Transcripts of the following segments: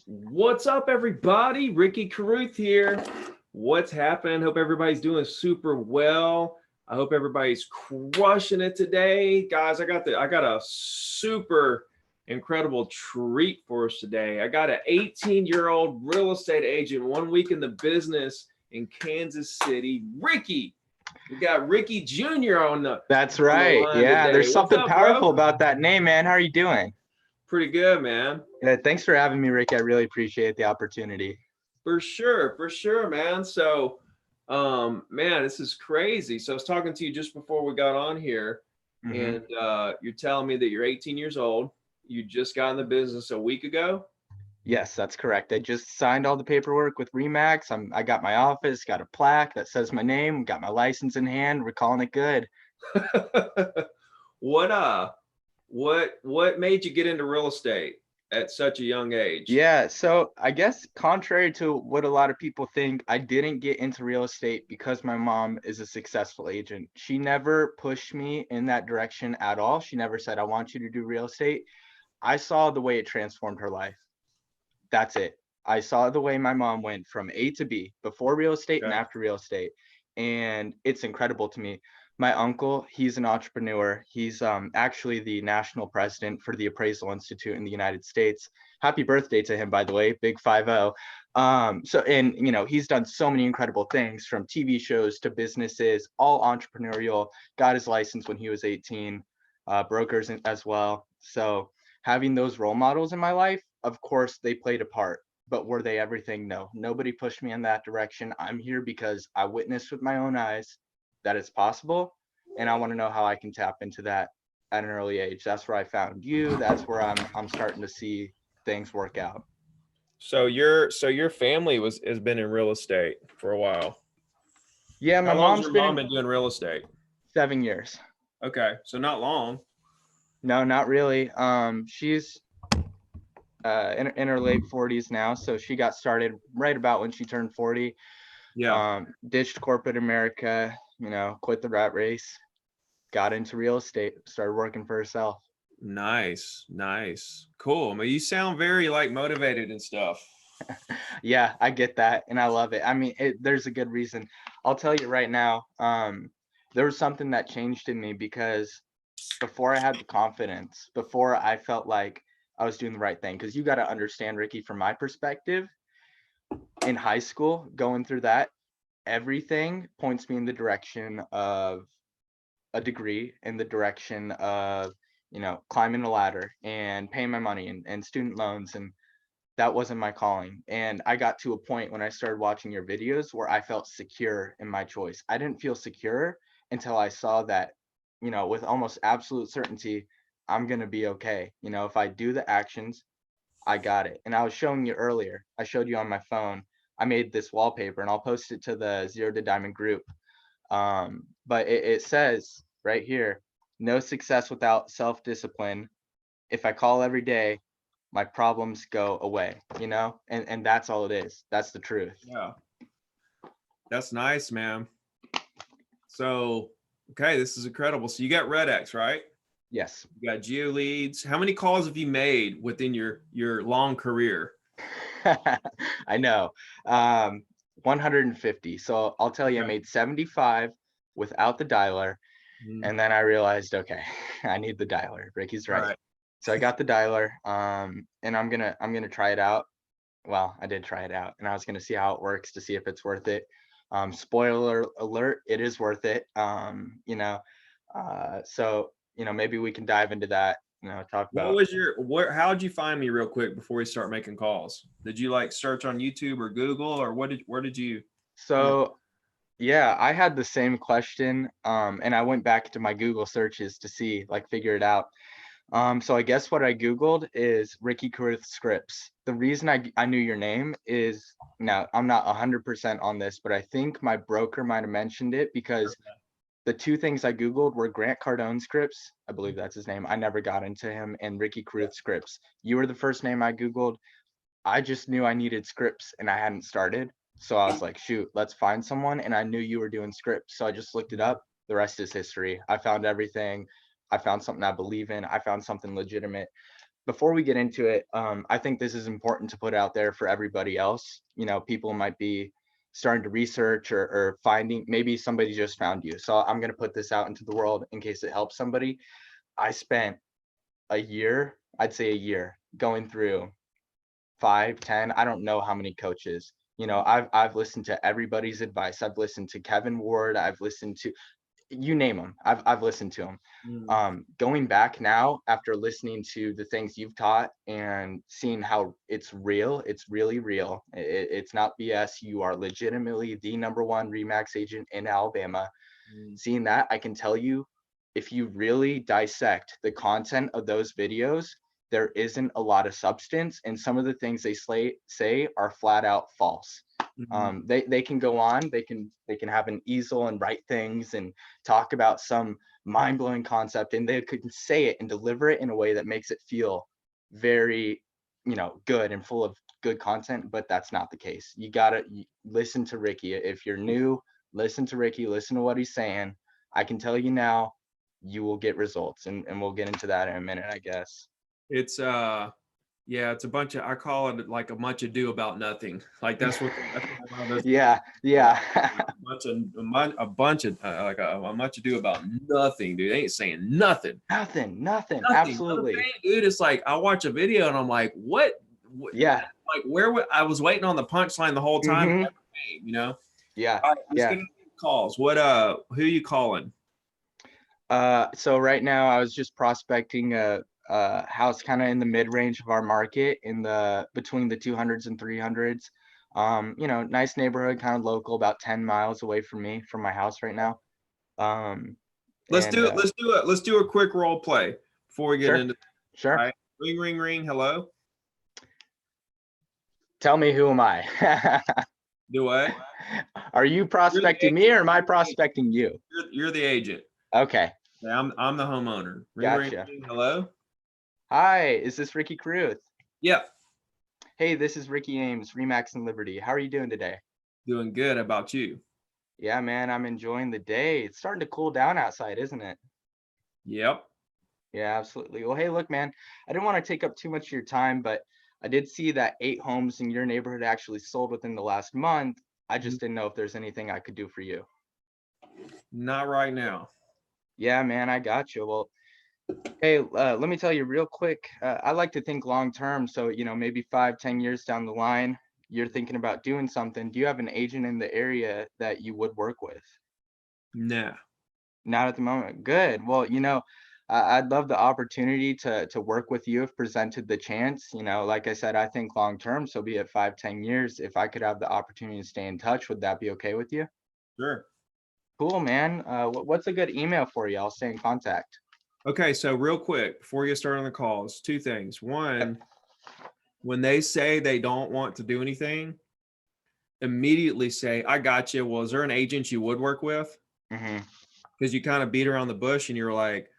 What's up, everybody? Ricky Carruth here. What's happening? Hope everybody's doing super well. I hope everybody's crushing it today, guys. I got a super incredible treat for us today. I got an 18-year-old real estate agent, 1 week in the business in Kansas City. Ricky. We got Ricky Jr. That's on the right. line Yeah, today. there's What's something up, powerful bro? about that name, man. How are you doing? Pretty good, man. Yeah, thanks for having me, Rick. I really appreciate the opportunity. For sure, man. So, man, this is crazy. So I was talking to you just before we got on here, hmm and you're telling me that you're 18 years old. You just got in the business a week ago. Yes, that's correct. I just signed all the paperwork with Remax. I got my office, got a plaque that says my name, got my license in hand. We're calling it good. what what made you get into real estate at such a young age? Yeah, so I guess contrary to what a lot of people think, I didn't get into real estate because my mom is a successful agent. She never pushed me in that direction at all. She never said, I want you to do real estate. I saw the way it transformed her life. That's it. I saw the way my mom went from A to B before real estate and Okay. after real estate. And it's incredible to me. My uncle, he's an entrepreneur. He's actually the national president for the Appraisal Institute in the United States. Happy birthday to him, by the way, big 5-0. And he's done so many incredible things from TV shows to businesses, all entrepreneurial. Got his license when he was 18, brokers as well. So having those role models in my life, of course, they played a part, but were they everything? No, nobody pushed me in that direction. I'm here because I witnessed with my own eyes that it's possible, and I want to know how I can tap into that at an early age. That's where I found you. That's where I'm starting to see things work out. So your family has been in real estate for a while. Yeah, my How long's mom's your been mom in been doing real estate? 7 years. Okay, so not long. No, not really. She's in her late 40s now, so she got started right about when she turned 40. Yeah. Ditched corporate America, quit the rat race, got into real estate, started working for herself. Nice, nice, cool. I mean, you sound very like motivated and stuff. Yeah, I get that, and I love it. I mean, there's a good reason. I'll tell you right now. There was something that changed in me because before I had the confidence, before I felt like I was doing the right thing, because you got to understand, Ricky, from my perspective, in high school, going through that, everything points me in the direction of a degree, in the direction of climbing a ladder and paying my money and student loans, and that wasn't my calling. And I got to a point when I started watching your videos where I felt secure in my choice. I didn't feel secure until I saw that, with almost absolute certainty, I'm going to be okay. If I do the actions, I got it. And I was showing you earlier, I showed you on my phone, I made this wallpaper, and I'll post it to the Zero to Diamond group. But it says right here, no success without self-discipline. If I call every day, my problems go away, and that's all it is. That's the truth. Yeah, that's nice, man. So, okay, this is incredible. So you got Red X, right? Yes. You got Geo Leads. How many calls have you made within your long career? I know. 150. So I'll tell you, I Okay. made 75 without the dialer. Mhm. And then I realized, okay, I need the dialer. Ricky's All right. right. So I got the dialer, and I'm gonna try it out. Well, I did try it out, and I was gonna see how it works to see if it's worth it. Spoiler alert, it is worth it. So maybe we can dive into that. Talk What about. was your what? How'd you find me real quick before we start making calls? Did you like search on YouTube or Google, or where did you come up? So yeah, I had the same question, and I went back to my Google searches to see, like, figure it out. So I guess what I Googled is Ricky Carruth scripts. The reason I knew your name is, now I'm not 100% on this, but I think my broker might have mentioned it because the two things I Googled were Grant Cardone scripts. I believe that's his name. I never got into him, and Ricky Yeah. Carruth scripts. You were the first name I Googled. I just knew I needed scripts and I hadn't started. So I was like, shoot, let's find someone. And I knew you were doing scripts. So I just looked it up. The rest is history. I found everything. I found something I believe in. I found something legitimate. before we get into it, I think this is important to put out there for everybody else. You know, people might be starting to research or finding, maybe somebody just found you. So I'm going to put this out into the world in case it helps somebody. I spent a year, I'd say a year, going through 5, 10, I don't know how many coaches. You know, I've listened to everybody's advice. I've listened to Kevin Ward. I've listened to, you name them. I've listened to them. Going back now after listening to the things you've taught and seeing how it's real, it's really real. It's not BS. You are legitimately the #1 Remax agent in Alabama. Seeing that, I can tell you, if you really dissect the content of those videos, there isn't a lot of substance, and some of the things they say are flat out false. They can go on, they can have an easel and write things and talk about some mind-blowing concept, and they could say it and deliver it in a way that makes it feel very, you know, good and full of good content, but that's not the case. You gotta listen to Ricky. If you're new, listen to Ricky, listen to what he's saying. I can tell you now, you will get results, and we'll get into that in a minute, I guess. It's yeah, it's a bunch of, I call it like a much ado about nothing. Like that's what yeah. a bunch of like a much ado about nothing, dude. They ain't saying nothing. Nothing. Nothing, Absolutely. dude. It's like I watch a video and I'm like, what? Yeah. Like where would I was waiting on the punchline the whole time, you know? Yeah. All right, let's get into calls. What who are you calling? So right now I was just prospecting a house kind of in the mid-range of our market, in the between the 200s and 300s. You know, nice neighborhood, kind of local, about 10 miles away from me, from my house right now. Let's do it. Let's do a quick role play before we get into. Sure. All right. Ring, ring, ring. Hello. Tell me, who am I? Do what? Are you prospecting me, or am I prospecting you? You're the agent. Okay. I'm the homeowner. Ring, Gotcha. ring, ring. Hello. Hi, is this Ricky Carruth? Yep. Hey, this is Ricky Ames, Remax and Liberty. How are you doing today? Doing good. How about you? Yeah, man, I'm enjoying the day. It's starting to cool down outside, isn't it? Yep. Yeah, absolutely. Well, hey, look, man, I didn't want to take up too much of your time, but I did see that 8 homes in your neighborhood actually sold within the last month. I just didn't know if there's anything I could do for you. Not right now. Yeah, man, I got you. Well, hey, let me tell you real quick. I like to think long term. So, you know, maybe 5, 10 years down the line, you're thinking about doing something. Do you have an agent in the area that you would work with? Nah. Not at the moment. Good. Well, you know, I'd love the opportunity to work with you if presented the chance. You know, like I said, I think long term, so be it 5, 10 years. If I could have the opportunity to stay in touch, would that be okay with you? Sure. Cool, man. What's a good email for you? I'll stay in contact. Okay, so real quick before you start on the calls, 2 things. One, when they say they don't want to do anything, immediately say, I got you. Well, is there an agent you would work with? Because you kind of beat around the bush and you're like,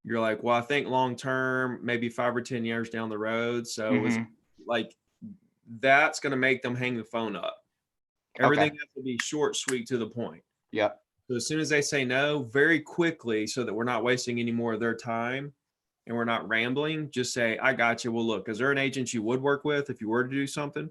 well, I think long term, maybe 5 or 10 years down the road. So it's like, that's going to make them hang the phone up. Everything has to be short, sweet, to the point. Yep. So as soon as they say no, very quickly, so that we're not wasting any more of their time and we're not rambling, just say, I got you. Well, look, is there an agent you would work with if you were to do something?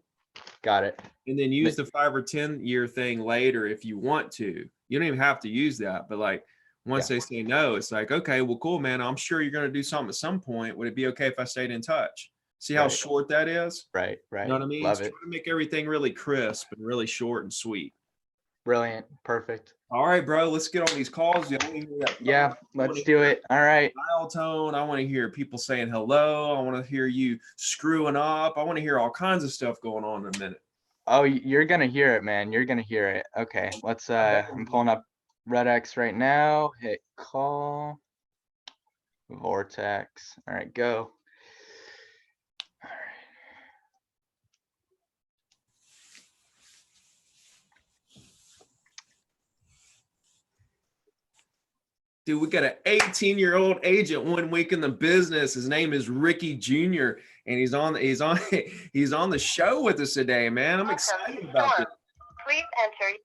Got it. And then use the 5 or 10 year thing later if you want to. You don't even have to use that. But like once they say no, it's like, okay, well, cool, man. I'm sure you're going to do something at some point. Would it be okay if I stayed in touch? See how short that is? Right. You know what I mean? Love Try it. to make everything really crisp and really short and sweet. Brilliant. Perfect. All right, bro. Let's get on these calls. Yeah, let's do it. All right. Dial tone. I want to hear people saying hello. I want to hear you screwing up. I want to hear all kinds of stuff going on in a minute. Oh, you're gonna hear it, man. You're gonna hear it. Okay, let's. I'm pulling up Red X right now. Hit call. Vortex. All right, go. All right. Dude, we got an 18-year-old agent 1 week in the business. His name is Ricky Jr. and he's on the show with us today, man. I'm excited about this. Please enter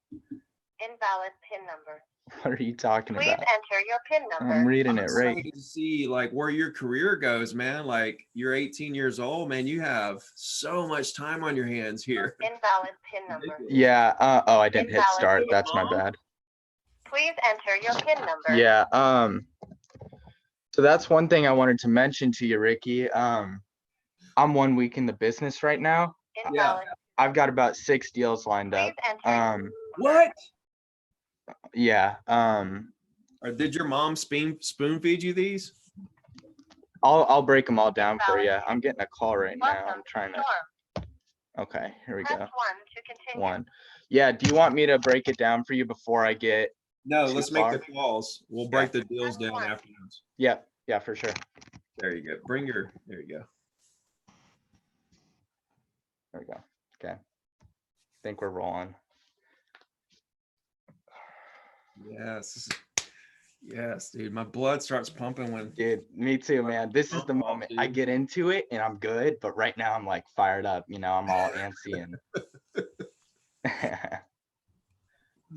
invalid PIN number. What are you talking Please about? enter your PIN number. I'm reading I'm it right. excited to see like where your career goes, man. Like you're 18 years old, man. You have so much time on your hands here. Invalid PIN number. Ridiculous. Yeah. Oh, I didn't hit Invalid start. PIN That's my number. bad. Please enter your PIN number. Yeah. So that's one thing I wanted to mention to you, Ricky. I'm 1 week in the business right now. Invalid. I've got about 6 deals lined up. Please enter. What? Yeah. Or did your mom spoon feed you these? I'll break them all down for you. I'm getting a call right now. Welcome I'm trying to. Storm. Okay, here we Press go. 1 to continue. 1. Yeah. Do you want me to break it down for you before I get? No, Too let's make the far? calls. We'll Okay. break the deals down afterwards. Yeah. Yeah, for sure. There you go. There you go. There we go. Okay. Think we're rolling. Yes, dude. My blood starts pumping when. Dude, me too, man. This is the moment I get into it and I'm good, but right now I'm like fired up, you know, I'm all antsy and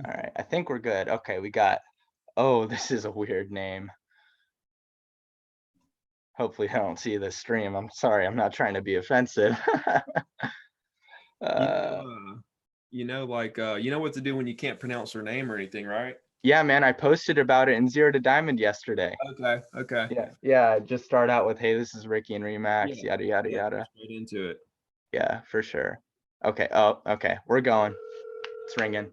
all right, I think we're good. Okay, we got, oh, this is a weird name. Hopefully I don't see this stream. I'm sorry, I'm not trying to be offensive. You know what to do when you can't pronounce her name or anything, right? Yeah, man, I posted about it in Zero to Diamond yesterday. Okay. Yeah, just start out with, hey, this is Ricky and Remax, yada, yada, yada. Straight into it. Yeah, for sure. Okay, oh, okay, we're going. It's ringing.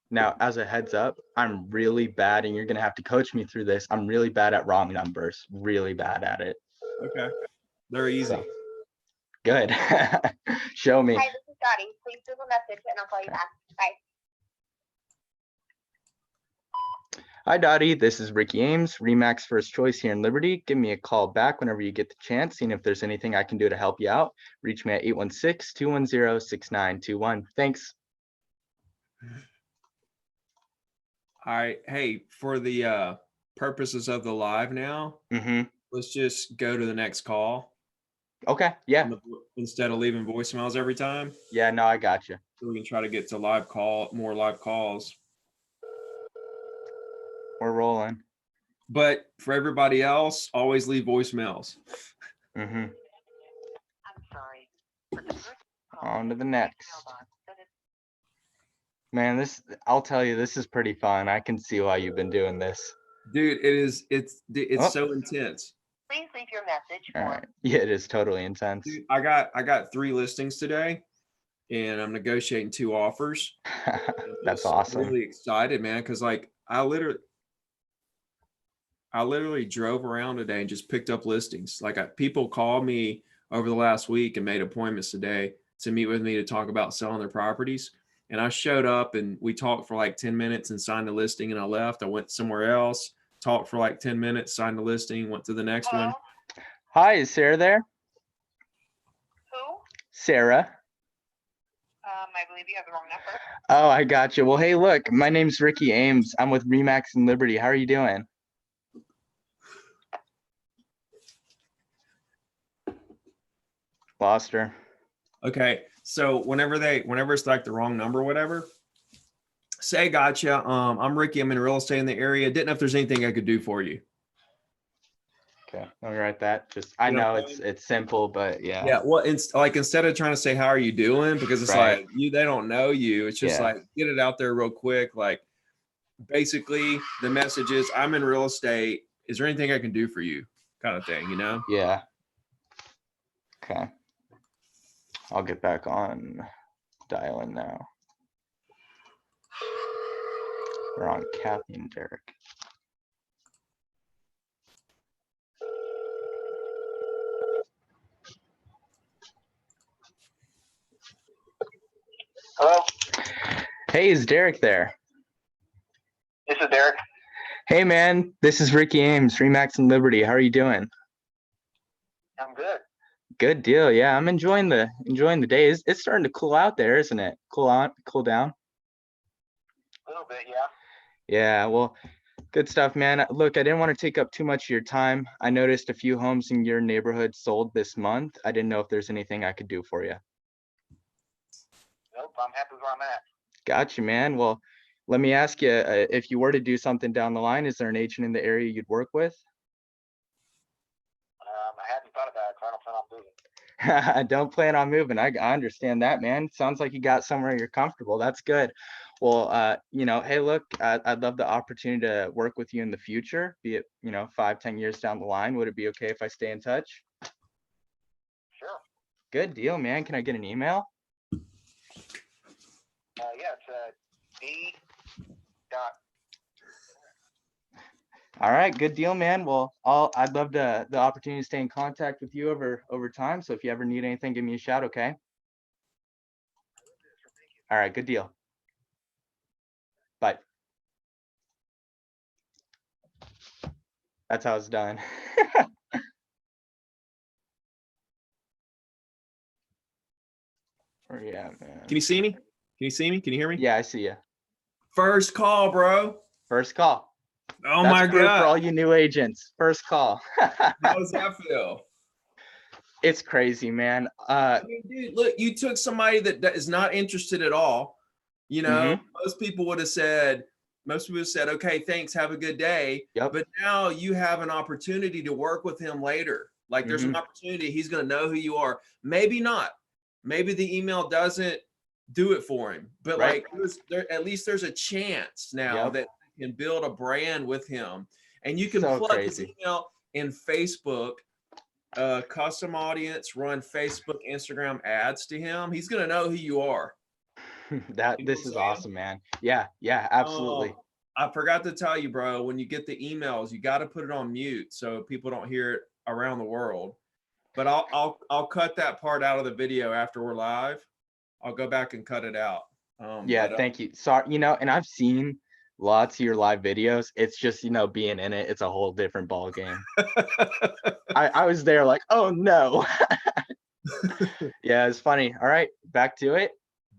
Now, as a heads up, I'm really bad, and you're gonna have to coach me through this. I'm really bad at wrong numbers, really bad at it. Okay. They're easy. So, good. Show me. Hi, this is Dottie. Please leave a message and I'll call you back. Bye. Hi, Dottie. This is Ricky Ames, Remax First Choice here in Liberty. Give me a call back whenever you get the chance, seeing if there's anything I can do to help you out. Reach me at 816-210-6921. Thanks. All right. Hey, for the purposes of the live now, let's just go to the next call. Okay. Yeah. Instead of leaving voicemails every time. Yeah. No, I got you. So we can try to get to more live calls. We're rolling. But for everybody else, always leave voicemails. I'm sorry. On to the next. Man, I'll tell you, this is pretty fun. I can see why you've been doing this. Dude, it's so intense. Please leave your message. All right. Yeah, it is totally intense. Dude, I got 3 listings today and I'm negotiating 2 offers. That's awesome. I'm really excited, man, because like I literally drove around today and just picked up listings. Like people called me over the last week and made appointments today to meet with me to talk about selling their properties. And I showed up and we talked for like 10 minutes and signed the listing and I left. I went somewhere else, talked for like 10 minutes, signed the listing, went to the next one. Hi, is Sarah there? Who? Sarah. I believe you have the wrong number. Oh, I got you. Well, hey, look, my name's Ricky Ames. I'm with Remax and Liberty. How are you doing? Lost her. Okay. So whenever it's like the wrong number or whatever, say, gotcha. I'm Ricky. I'm in real estate in the area. Didn't know if there's anything I could do for you. Okay, let me write that. I know it's simple, but yeah. Yeah. Well, it's like instead of trying to say how are you doing, because it's Right. like they don't know you. It's just like get it out there real quick. Like basically the message is I'm in real estate. Is there anything I can do for you? Kind of thing, you know? Yeah. Okay. I'll get back on dialing now. We're on Kathy and Derek. Hello, Hey, is Derek there? this is Derek. Hey, man, this is Ricky Ames, Remax and Liberty. How are you doing? I'm good. Good deal. Yeah, I'm enjoying the day. It's starting to cool out there, isn't it? Cool down. A little bit, yeah. Yeah, well, good stuff, man. Look, I didn't want to take up too much of your time. I noticed a few homes in your neighborhood sold this month. I didn't know if there's anything I could do for you. Nope, I'm happy where I'm at. Gotcha, man. Well, let me ask you, if you were to do something down the line, is there an agent in the area you'd work with? I hadn't thought about it, so I don't plan on moving. I don't plan on moving. I understand that, man. Sounds like you got somewhere you're comfortable. That's good. Well, hey, look, I'd love the opportunity to work with you in the future, be it, 5, 10 years down the line. Would it be okay if I stay in touch? Sure. Good deal, man. Can I get an email? Yeah, it's D. Dot. All right, good deal, man. Well, I'd love the opportunity to stay in contact with you over time. So if you ever need anything, give me a shout, okay? All right, good deal. Bye. That's how it's done. Yeah, man. Can you see me? Can you see me? Can you hear me? Yeah, I see you. First call, bro. First call. Oh That's my proof God. for all you new agents. First call. How does that feel? It's crazy, man. I mean, dude, look, you took somebody that is not interested at all. Most people would have said, okay, thanks, have a good day. Yep. But now you have an opportunity to work with him later. Like there's an opportunity. He's going to know who you are. Maybe not. Maybe the email doesn't do it for him. But Right. like at least there's a chance now that you can build a brand with him. And you can So plug his crazy. email in Facebook. Custom audience, run Facebook, Instagram ads to him. He's gonna know who you are. This is awesome, man. Yeah, absolutely. I forgot to tell you, bro, when you get the emails, you got to put it on mute so people don't hear it around the world. But I'll cut that part out of the video after we're live. I'll go back and cut it out. Thank you. Sorry, and I've seen lots of your live videos. It's just, being in it, it's a whole different ball game. I was there like, oh no. Yeah, it's funny. All right, back to it.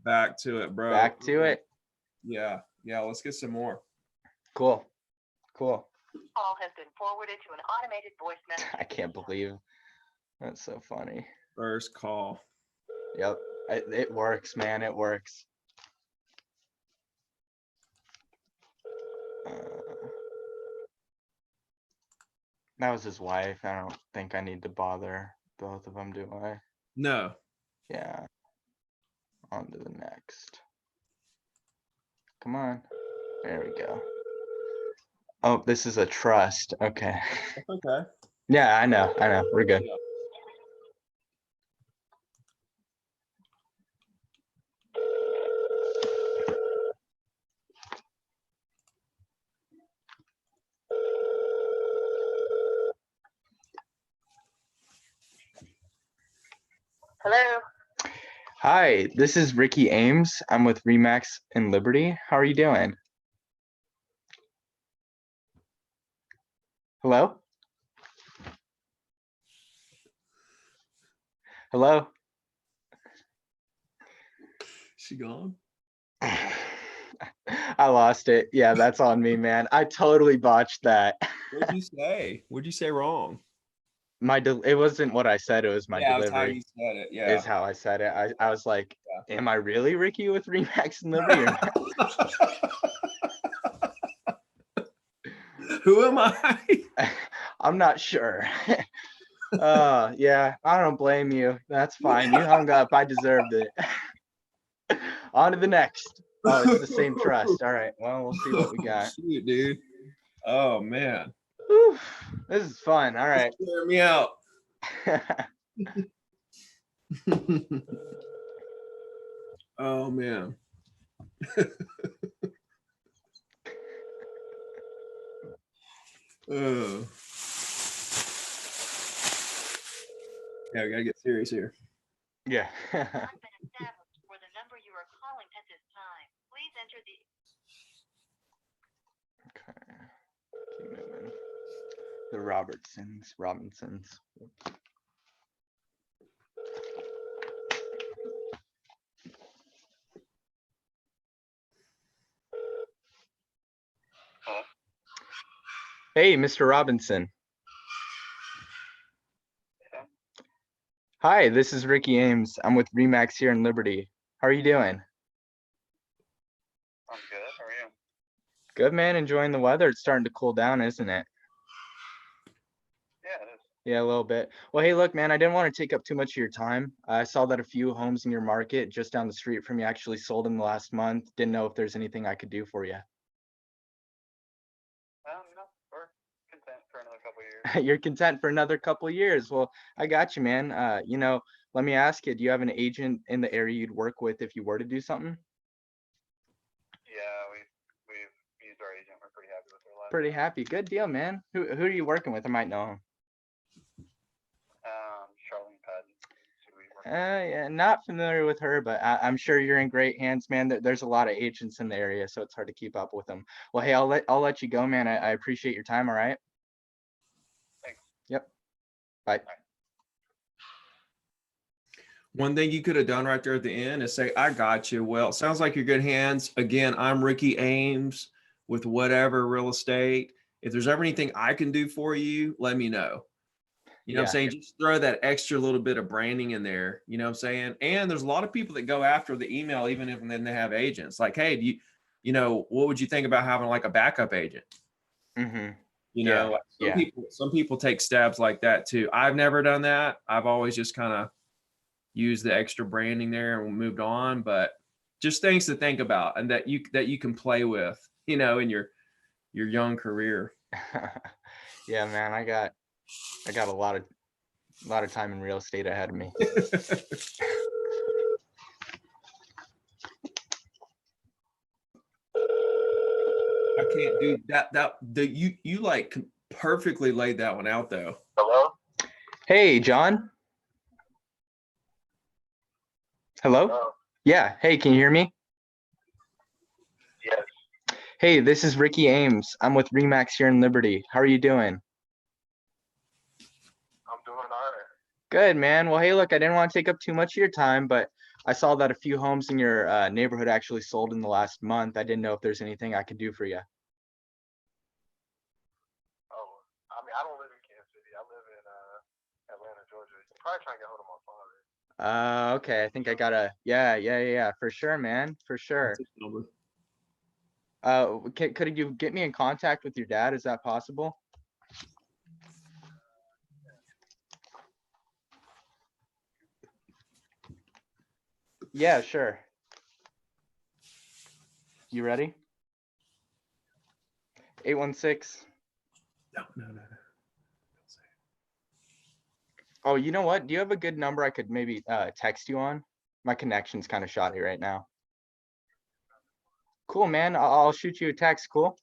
Back to it, bro. Back to it. Yeah, let's get some more. Cool. Call has been forwarded to an automated voice message. I can't believe that's so funny. First call. Yep, it works, man. It works. That was his wife. I don't think I need to bother both of them, do I? No. Yeah. On to the next. Come on. There we go. Oh, this is a trust. Okay. Okay. Yeah, I know. We're good. Hello. Hi, this is Ricky Ames. I'm with Remax and Liberty. How are you doing? Hello? Hello? She gone? I lost it. Yeah, that's on me, man. I totally botched that. What'd you say? What'd you say wrong? It wasn't what I said. It was my That's how delivery. you said it. Yeah. Is how I said it. I was like, am I really Ricky with Remax and Liberty or not? Who am I? I'm not sure. Yeah, I don't blame you. That's fine. You hung up. I deserved it. On to the next. Oh, it's the same trust. All right. Well, we'll see what we got. Shoot, dude. Oh man. Whew, this is fun. All right. Clear me out. Oh man. Oh. Yeah, we gotta get serious here. Yeah. Has been established for the number you are calling at this time. Please enter the. Okay. Keep moving. The Robinsons. Hey, Mr. Robinson. Yeah. Hi, this is Ricky Ames. I'm with Remax here in Liberty. How are you doing? I'm good. How are you? Good, man. Enjoying the weather. It's starting to cool down, isn't it? Yeah, it is. Yeah, a little bit. Well, hey, look, man, I didn't want to take up too much of your time. I saw that a few homes in your market just down the street from you actually sold in the last month. Didn't know if there's anything I could do for you. No, we're content for another couple of years. You're content for another couple of years. Well, I got you, man. Let me ask you, do you have an agent in the area you'd work with if you were to do something? Yeah, we've used our agent. We're pretty happy with their life. Pretty happy. Good deal, man. Who are you working with? I might know him. Charlene Patton. Who we work with. Yeah, not familiar with her, but I'm sure you're in great hands, man. There's a lot of agents in the area, so it's hard to keep up with them. Well, hey, I'll let you go, man. I appreciate your time. All right. Thanks. Yep. Bye. One thing you could have done right there at the end is say, I got you. Well, it sounds like you're good hands. Again, I'm Ricky Ames with whatever real estate. If there's ever anything I can do for you, let me know. You know what I'm saying? Just throw that extra little bit of branding in there. You know what I'm saying? And there's a lot of people that go after the email, even if then they have agents. Like, hey, what would you think about having like a backup agent? Mm-hmm. You know, some people take stabs like that too. I've never done that. I've always just kind of used the extra branding there and moved on. But just things to think about and that you can play with, in your young career. Yeah, man, I got a lot of time in real estate ahead of me. I can't do that. You like perfectly laid that one out though. Hello? Hey, John. Hello? Hello? Yeah. Hey, can you hear me? Yes. Hey, this is Ricky Ames. I'm with Remax here in Liberty. How are you doing? I'm doing all right. Good, man. Well, hey, look, I didn't want to take up too much of your time, but I saw that a few homes in your neighborhood actually sold in the last month. I didn't know if there's anything I could do for you. Oh, I mean, I don't live in Kansas City. I live in Atlanta, Georgia. You're probably trying to get hold of my father. Okay. I think I gotta, yeah, for sure, man, for sure. Could you get me in contact with your dad? Is that possible? Yeah, sure. You ready? 816. No. Oh, you know what? Do you have a good number I could maybe text you on? My connection's kind of shoddy right now. Cool, man. I'll shoot you a text. Cool.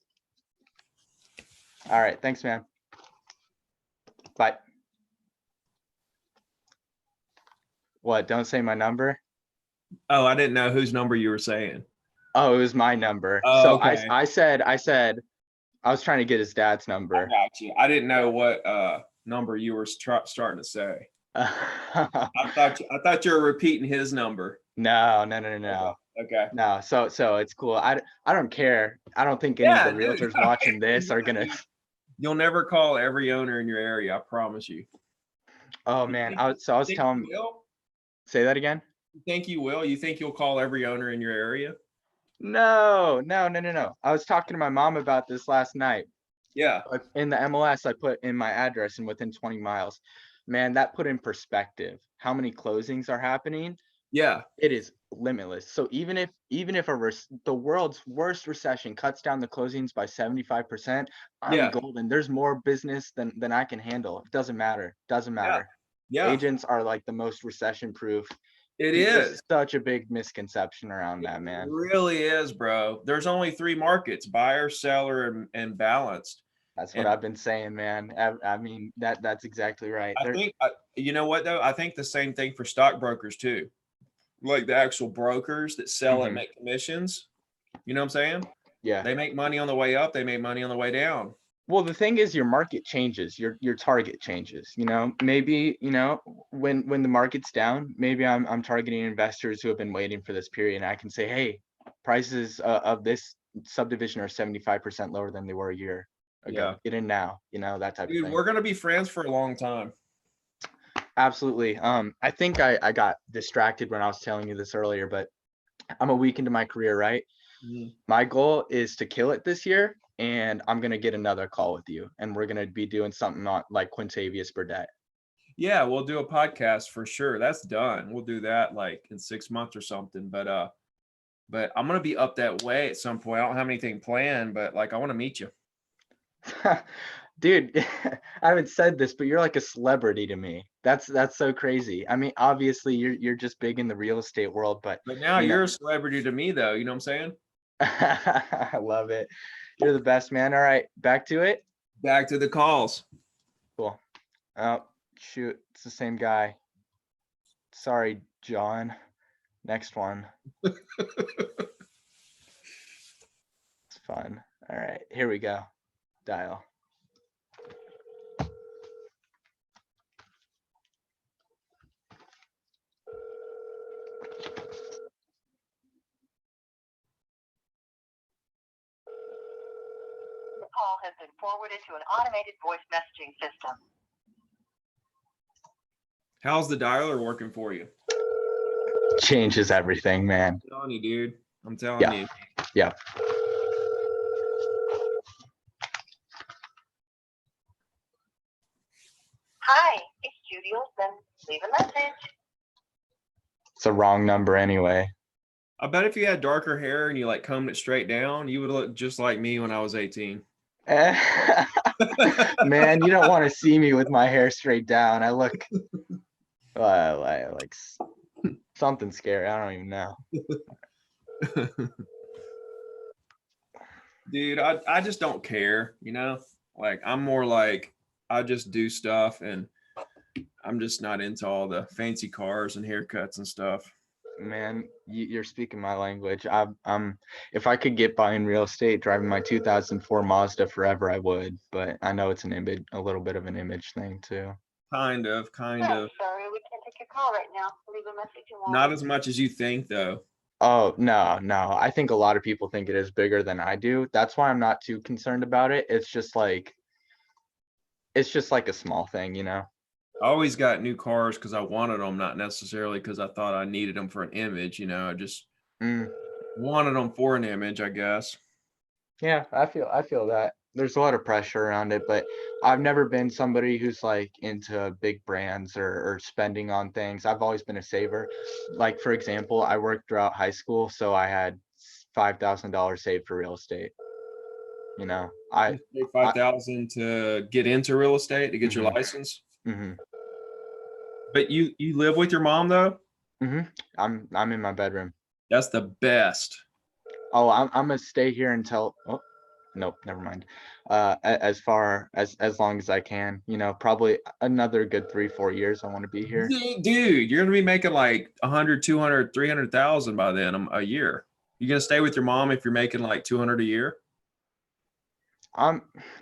All right. Thanks, man. Bye. What? Don't say my number? Oh, I didn't know whose number you were saying. Oh, it was my number. Oh, So okay. I said I was trying to get his dad's I number. got you. I didn't know what number you were starting to say. I thought you were repeating his number. No. Okay. No, so it's cool. I don't care. I don't think any of the dude. realtors watching this are gonna. You'll never call every owner in your area. I promise you. Oh man, I was telling. Say that again. You think you will? You think you'll call every owner in your area? No. I was talking to my mom about this last night. Yeah. In the MLS, I put in my address and within 20 miles. Man, that put in perspective how many closings are happening. Yeah. It is limitless. So even if the world's worst recession cuts down the closings by 75%, I'm golden. There's more business than I can handle. It doesn't matter. Yeah. Agents are like the most recession proof. It is such a big misconception around that, man. It really is, bro. There's only 3 markets: buyer, seller, and balanced. That's what I've been saying, man. I mean, that's exactly right. I think, you know what though? I think the same thing for stockbrokers too. Like the actual brokers that sell and make commissions. You know what I'm saying? Yeah. They make money on the way up. They make money on the way down. Well, the thing is, your market changes, your target changes. Maybe when the market's down, maybe I'm targeting investors who have been waiting for this period, and I can say, hey, prices of this subdivision are 75% lower than they were a year Yeah. get in now, you know, that type of Dude, thing. we're gonna be friends for a long time. Absolutely. I think I got distracted when I was telling you this earlier, but I'm a week into my career, right? Mhm. My goal is to kill it this year, and I'm gonna get another call with you, and we're gonna be doing something on like Quintavious Burdett. Yeah, we'll do a podcast for sure. That's done. We'll do that like in 6 months or something. But I'm gonna be up that way at some point. I don't have anything planned, but like I want to meet you. Dude, I haven't said this, but you're like a celebrity to me. That's so crazy. I mean, obviously you're just big in the real estate world, but But now you know, you're a celebrity to me, though. You know what I'm saying? I love it. You're the best, man. All right, back to it. Back to the calls. Cool. Oh, shoot, it's the same guy. Sorry, John. Next one. It's fun. All right, here we go. Dial. The call has been forwarded to an automated voice messaging system. How's the dialer working for you? Changes everything, man. I'm telling you, dude. I'm telling Yeah. you. Yeah. Hi, it's Judy Olson. Leave a message. It's a wrong number anyway. I bet if you had darker hair and you like combed it straight down, you would look just like me when I was 18. Man, you don't want to see me with my hair straight down. I look like something scary. I don't even know. Dude, I just don't care, you know? Like I'm more like I just do stuff and I'm just not into all the fancy cars and haircuts and stuff. Man, you're speaking my language. I'm if I could get by in real estate driving my 2004 Mazda forever, I would. But I know it's a little bit of an image thing too. Kind of. Sorry, we can't take your call right now. Leave a message and we'll. Not as much as you think, though. Oh, no. I think a lot of people think it is bigger than I do. That's why I'm not too concerned about it. It's just like a small thing, you know? I always got new cars because I wanted them, not necessarily because I thought I needed them for an image. You know, I just wanted them for an image, I guess. Yeah, I feel that. There's a lot of pressure around it, but I've never been somebody who's like into big brands or spending on things. I've always been a saver. Like for example, I worked throughout high school, so I had $5,000 saved for real estate. You know, You paid 5,000 to get into real estate to get your license. Mhm. But you live with your mom though? I'm in my bedroom. That's the best. Oh, I'm gonna stay here until nope, never mind. As far as long as I can, you know, probably another good 3-4 years I want to be here. Dude, you're gonna be making like 100, 200, 300,000 by then a year. You gonna stay with your mom if you're making like 200 a year? I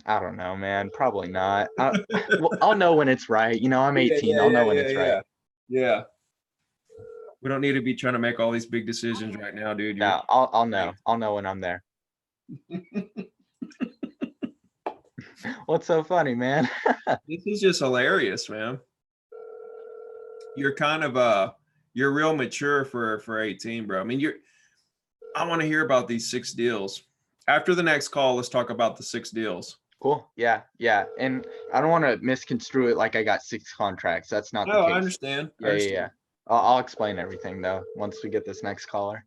don't know, man. Probably not. Well, I'll know when it's right. You know, I'm 18. Yeah, I'll know yeah, when yeah, it's yeah. right. Yeah. We don't need to be trying to make all these big decisions right now, dude. Yeah, I'll know. I'll know when I'm there. What's so funny, man? This is just hilarious, man. You're kind of you're real mature for 18, bro. I mean, I want to hear about these 6 deals. After the next call, let's talk about the 6 deals. Cool. Yeah. And I don't want to misconstrue it like I got 6 contracts. That's not the No, case. I understand. Yeah. I'll explain everything though once we get this next caller.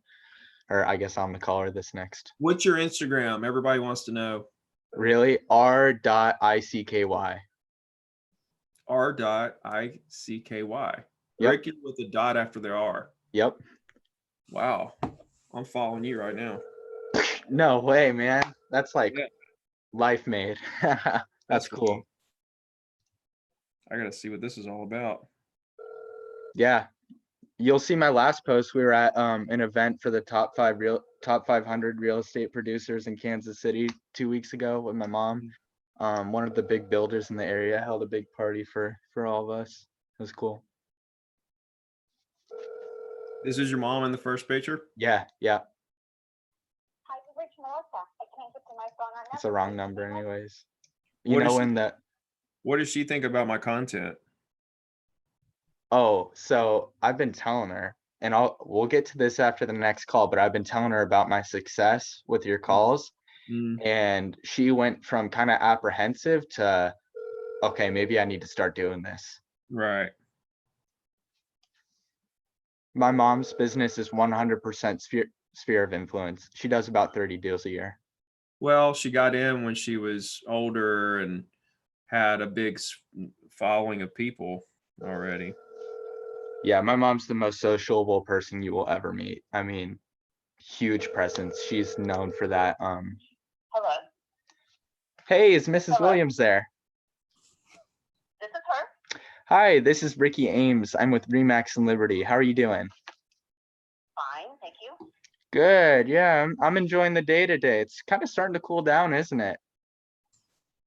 Or I guess I'm the caller this next. What's your Instagram? Everybody wants to know. Really? R.icky. R.icky. Yep. Ricky with a dot after their R. Yep. Wow. I'm following you right now. No way, man. That's like Yeah. life made. That's cool. I gotta see what this is all about. Yeah. You'll see my last post. We were at an event for the top 500 real estate producers in Kansas City 2 weeks ago with my mom. One of the big builders in the area held a big party for all of us. It was cool. This is your mom in the first picture? Yeah. Hi, to reach Melissa. I can't get to my phone right now. It's a wrong number anyways. You What know, does she, when the what does she think about my content? Oh, so I've been telling her, and we'll get to this after the next call, but I've been telling her about my success with your calls, Mm, and she went from kind of apprehensive to, okay, maybe I need to start doing this. right. My mom's business is 100% sphere of influence. She does about 30 deals a year. Well, she got in when she was older and had a big following of people already. Yeah, my mom's the most sociable person you will ever meet. I mean, huge presence. She's known for that. Hello, Hey, is Mrs. Hello. Williams there? this is her. Hi, this is Ricky Ames. I'm with Remax and Liberty. How are you doing? Fine, thank you. Good. Yeah, I'm enjoying the day today. It's kind of starting to cool down, isn't it?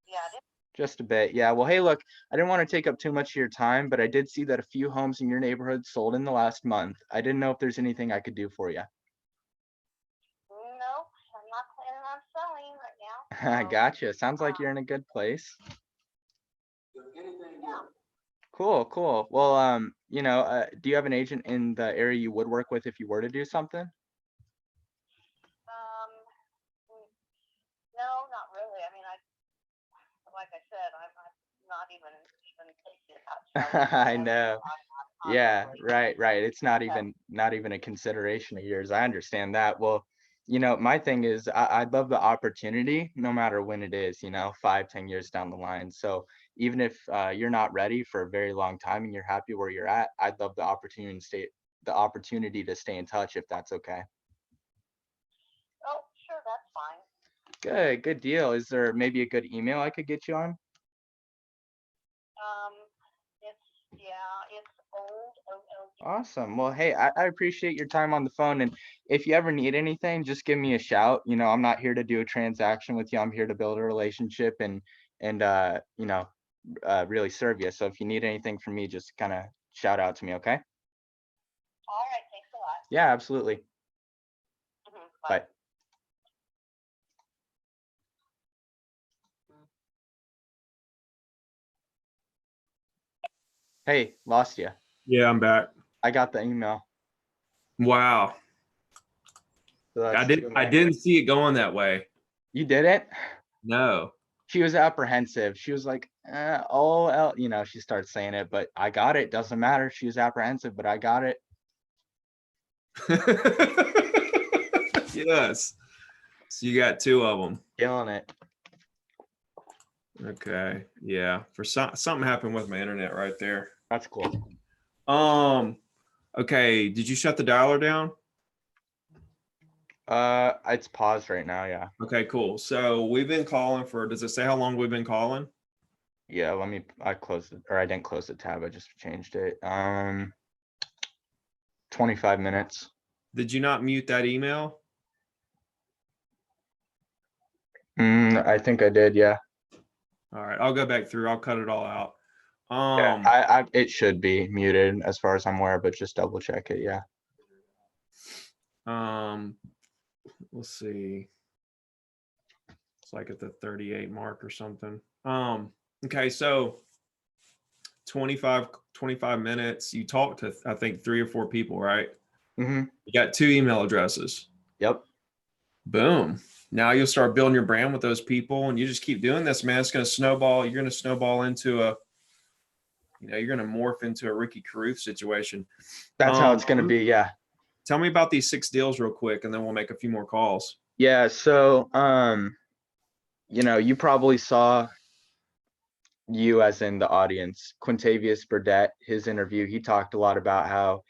Yeah, it is. Just a bit. Yeah. Well, hey, look, I didn't want to take up too much of your time, but I did see that a few homes in your neighborhood sold in the last month. I didn't know if there's anything I could do for you. No, I'm not planning on selling right I now. gotcha. Sounds like you're in a good place. Yeah. Cool, cool. Well, do you have an agent in the area you would work with if you were to do something? No, not really. I mean, like I said, I'm not even thinking about selling. I know. I'm Yeah, really- right. It's not Yeah. even a consideration of yours. I understand that. Well, my thing is I'd love the opportunity no matter when it is, 5, 10 years down the line. So even if you're not ready for a very long time and you're happy where you're at, I'd love the opportunity to stay in touch if that's okay. Oh, sure, that's fine. Good deal. Is there maybe a good email I could get you on? It's old OLD. Awesome. Well, hey, I appreciate your time on the phone. And if you ever need anything, just give me a shout. I'm not here to do a transaction with you. I'm here to build a relationship and really serve you. So if you need anything from me, just kind of shout out to me, okay? All right, thanks a lot. Yeah, absolutely. Mhm, Bye. Hey, lost you. Yeah, I'm back. I got the email. Wow. So I that's I didn't see it going that way. You did it? No. She was apprehensive. She was like, she starts saying it, but I got it. Doesn't matter. She was apprehensive, but I got it. Yes. So you got two of them. Killing it. Okay. Yeah. For something happened with my internet right there. That's cool. Okay. Did you shut the dialer down? It's paused right now. Yeah. Okay, cool. So we've been calling for, does it say how long we've been calling? Yeah. I closed it, or I didn't close the tab. I just changed it. 25 minutes. Did you not mute that email? I think I did. Yeah. All right. I'll go back through. I'll cut it all out. Yeah. It should be muted as far as I'm aware, but just double check it. Yeah. Let's see. It's like at the 38 mark or something. Okay, so 25 minutes. You talked to I think 3 or 4 people, right? Mm-hmm. You got 2 email addresses. Yep. Boom. Now you'll start building your brand with those people, and you just keep doing this, man. It's going to snowball. You're going to snowball into you're going to morph into a Ricky Carruth situation. That's how it's going to be. Yeah. Tell me about these 6 deals real quick, and then we'll make a few more calls. Yeah. So, you probably saw, you as in the audience, Quintavious Burdett, his interview. He talked a lot about how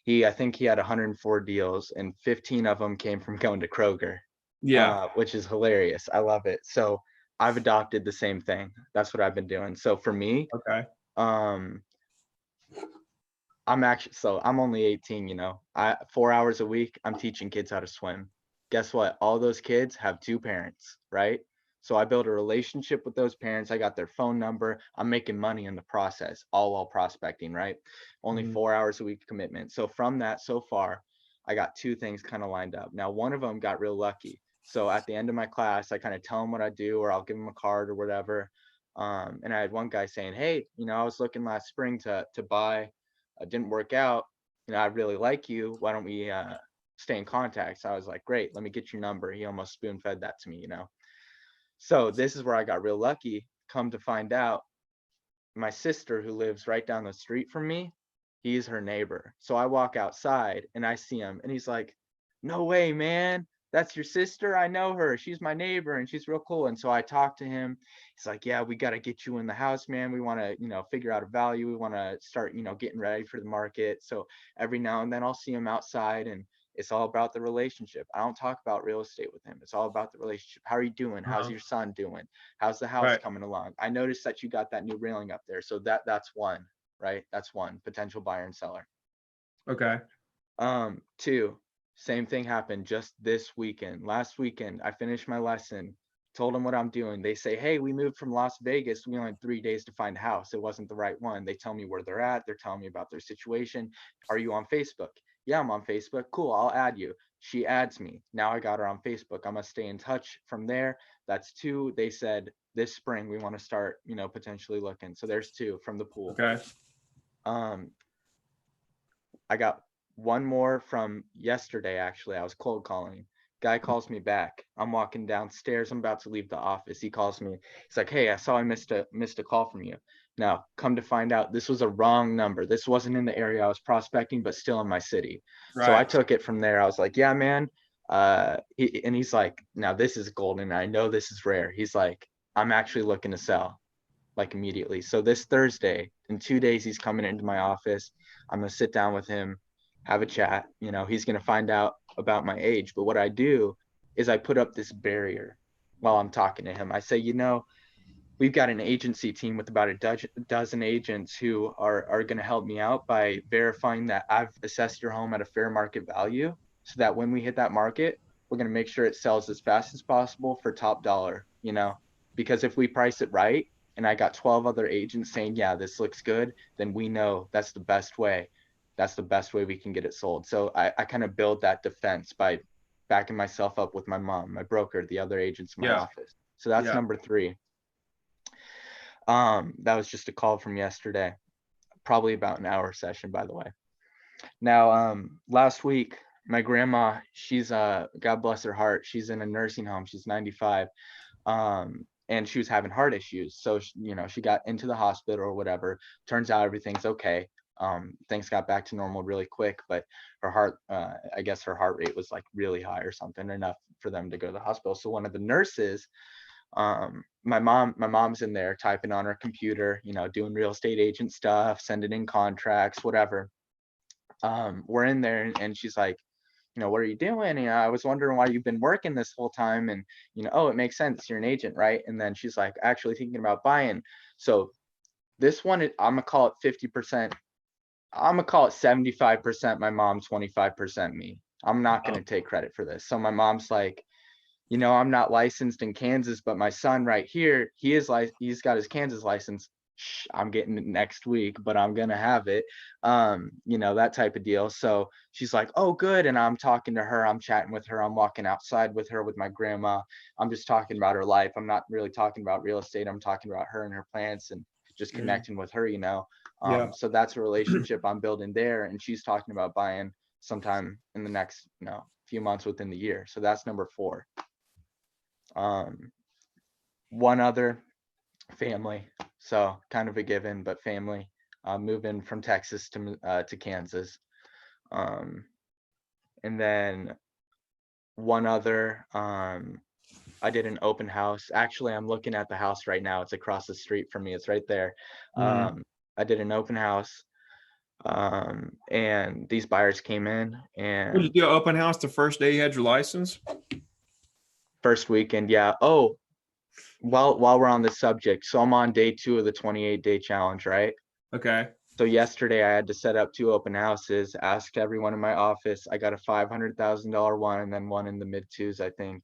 I think he had 104 deals and 15 of them came from going to Kroger. Yeah. Which is hilarious. I love it. So I've adopted the same thing. That's what I've been doing. So for me, Okay. I'm only 18, 4 hours a week, I'm teaching kids how to swim. Guess what? All those kids have 2 parents, right? So I build a relationship with those parents. I got their phone number. I'm making money in the process, all while prospecting, right? Only 4 hours a week commitment. So from that, so far, I got 2 things kind of lined up. Now, one of them got real lucky. So at the end of my class, I kind of tell them what I do, or I'll give them a card or whatever. And I had one guy saying, hey, I was looking last spring to buy, didn't work out. I really like you. Why don't we stay in contact? So I was like, great, let me get your number. He almost spoon fed that to me. So this is where I got real lucky. Come to find out, my sister, who lives right down the street from me, he's her neighbor. So I walk outside and I see him and he's like, no way, man. That's your sister? I know her. She's my neighbor and she's real cool. And so I talked to him. He's like, yeah, we got to get you in the house, man. We want to, figure out a value. We want to start, getting ready for the market. So every now and then I'll see him outside, and it's all about the relationship. I don't talk about real estate with him. It's all about the relationship. How are you doing? How's your son doing? How's the house Right. coming along? I noticed that you got that new railing up there. So that's one, right? That's one potential buyer and seller. Okay. Two, same thing happened just this weekend. Last weekend, I finished my lesson, told them what I'm doing. They say, hey, we moved from Las Vegas. We only had 3 days to find a house. It wasn't the right one. They tell me where they're at. They're telling me about their situation. Are you on Facebook? Yeah, I'm on Facebook. Cool, I'll add you. She adds me. Now I got her on Facebook. I'm gonna stay in touch from there. That's two. They said this spring we want to start, potentially looking. So there's two from the pool. Okay. I got one more from yesterday, actually. I was cold calling. Guy calls me back. I'm walking downstairs. I'm about to leave the office. He calls me. He's like, hey, I saw I missed a call from you. Now, come to find out, this was a wrong number. This wasn't in the area I was prospecting, but still in my city. Right. So I took it from there. I was like, yeah, man. He's like, now this is golden. I know this is rare. He's like, I'm actually looking to sell, like, immediately. So this Thursday, in 2 days, he's coming into my office. I'm going to sit down with him, have a chat. He's going to find out about my age. But what I do is I put up this barrier while I'm talking to him. I say, we've got an agency team with about a dozen agents who are going to help me out by verifying that I've assessed your home at a fair market value, so that when we hit that market, we're going to make sure it sells as fast as possible for top dollar, because if we price it right, and I got 12 other agents saying, yeah, this looks good, then we know that's the best way. That's the best way we can get it sold. So I kind of build that defense by backing myself up with my mom, my broker, the other agents in my office. So that's number 3. That was just a call from yesterday, probably about an hour session, by the way. Now, last week, my grandma, she's God bless her heart, she's in a nursing home. She's 95. And she was having heart issues. So, she got into the hospital or whatever. Turns out everything's okay. Things got back to normal really quick, but her heart, I guess her heart rate was like really high or something, enough for them to go to the hospital. So one of the nurses, my mom's in there typing on her computer, doing real estate agent stuff, sending in contracts, whatever. We're in there and she's like, what are you doing? And I was wondering why you've been working this whole time. And, oh, it makes sense. You're an agent, right? And then she's like, actually thinking about buying. So this one, I'm gonna call it 50%. I'm gonna call it 75% my mom, 25% me. I'm not gonna take credit for this. So my mom's like, I'm not licensed in Kansas, but my son right here, he's got his Kansas license. I'm getting it next week, but I'm gonna have it. That type of deal. So she's like, oh, good. And I'm talking to her, I'm chatting with her, I'm walking outside with her with my grandma. I'm just talking about her life. I'm not really talking about real estate. I'm talking about her and her plants and just connecting with her, So that's a relationship I'm building there. And she's talking about buying sometime in the next, few months within the year. So that's number 4. One other, family. So kind of a given, but family, moving from Texas to Kansas. And then one other, I did an open house. Actually, I'm looking at the house right now. It's across the street from me. It's right there. I did an open house, and these buyers came in. And Did you do an open house the first day you had your license? First weekend, yeah. Oh, while we're on this subject, so I'm on day 2 of the 28-day challenge, right? Okay. So yesterday I had to set up 2 open houses, asked everyone in my office. I got a $500,000 one and then one in the mid 2s, I think,